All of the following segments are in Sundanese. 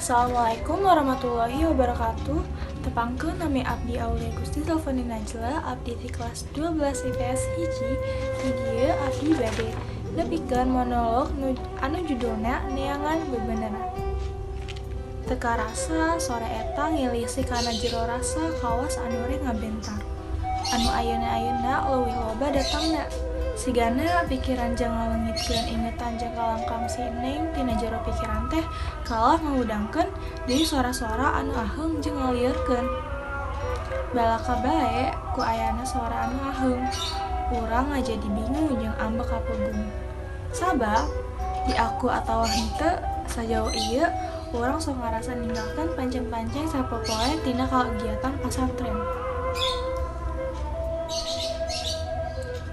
Assalamualaikum warahmatullahi wabarakatuh. Tepangkeun nami abdi Aulia Gusti Zalfani Najla, abdi di kelas 12 IPS hiji. Di dieu abdi bade nepikeun monolog anu judulna Neangan Bebeneran. Teka rasa sore eta ngilisi kana jero rasa kawas anu rek ngabentar. Anu ayeuna-ayeuna leuwih loba datangna. Sigana pikiran jang ngalengitkeun ingetan jang kalangkang si Neng tina jero pikiran teh kalah ngahudangkeun deui suara-suara anu aheung jeung ngalieureun. Balaka bae ku ayana suara anu aheung. Urang ngajadi bingung jeung ambek kapegung. Sabab di aku atawa henteu sajauh ieu urang sok ngarasa ninggalkeun pancen-pancen sapopoe tina kagiatan pasantren.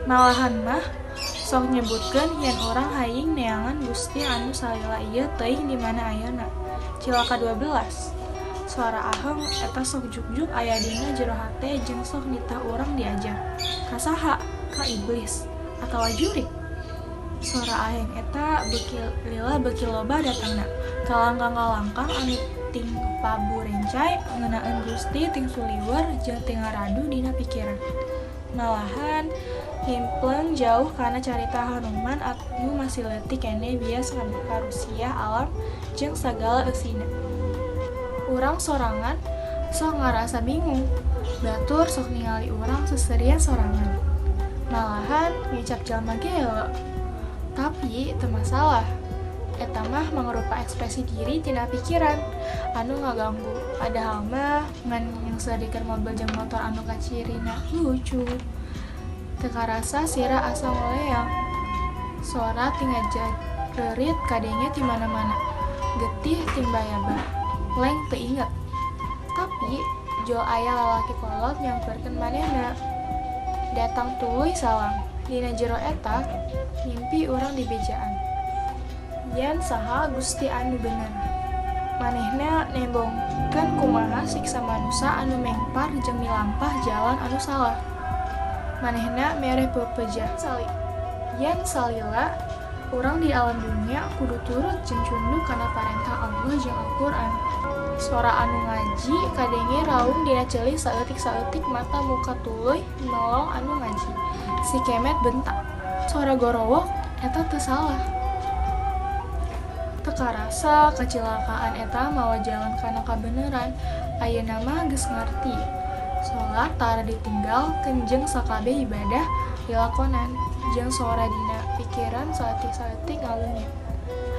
Malahan mah sok nyebutkeun yen urang haying neangan Gusti anu salila ieu teuing di mana ayeuna. Cilaka 12. Suara aheung eta sok juk-juk aya dina jero hate jeung sok nitah urang diajar. Ka saha? Ka iblis atawa jurik. Suara aheung eta beuki loba datangna. Kalangkang-kalangkang anu ting pabu rencai ngeunaan Gusti ting suliweur jeung ting ngaradu dina pikiran. Malahan himpleng jauh kana carita hanuman anu masih leutik keneh bias karusia alam jeung sagala eusina. Urang sorangan sok ngarasa bingung. Batur sok ningali urang seserian sorangan. Malahan ngicap jalma gelo. Tapi teu masalah. Eta mah mangrupa ekspresi diri tina pikiran anu ngaganggu. Padahal mah ngan yang sadikeun mobil jeung motor anu kacirina lucu. Teka rasa sira asa ngoleang. Suara ting ngajarerit kadenge ti mana-mana. Getih ting bayabah. Leng teu inget. Tapi jo aya lalaki kolot nyamperkeun manehna. Datang tuluy salam. Dina jero eta mimpi urang di bejaan. Yen saha Gusti anu bener. Manehna nembongkeun kumaha siksa manusia anu mengpar jeung milampah jalan anu salah. Manehna mere pepejah sali. Yen salila urang di alam dunia kudu turut jeung cunduk kana parentah Allah jeung Al-Qur'an. Suara anu ngaji kadenge raung dina ceulik saeutik-saeutik mata muka tuluy nolong anu ngaji. Si kemet bentak. Suara gorowok eta teu salah. Teka rasa kacilakaan eta mawa jalan kana kabeneran. Ayeuna mah geus ngarti. Salat tara ditinggal jeung sakabeh ibadah dilakonan jeung suara dina pikiran saeutik-saeutik ngalungit.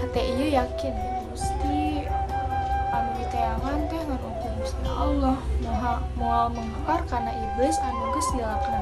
Hate ieu yakin Gusti anu diteangan teh ngan hukum Gusti Allah moal mengkar kana iblis anu geus dilakna.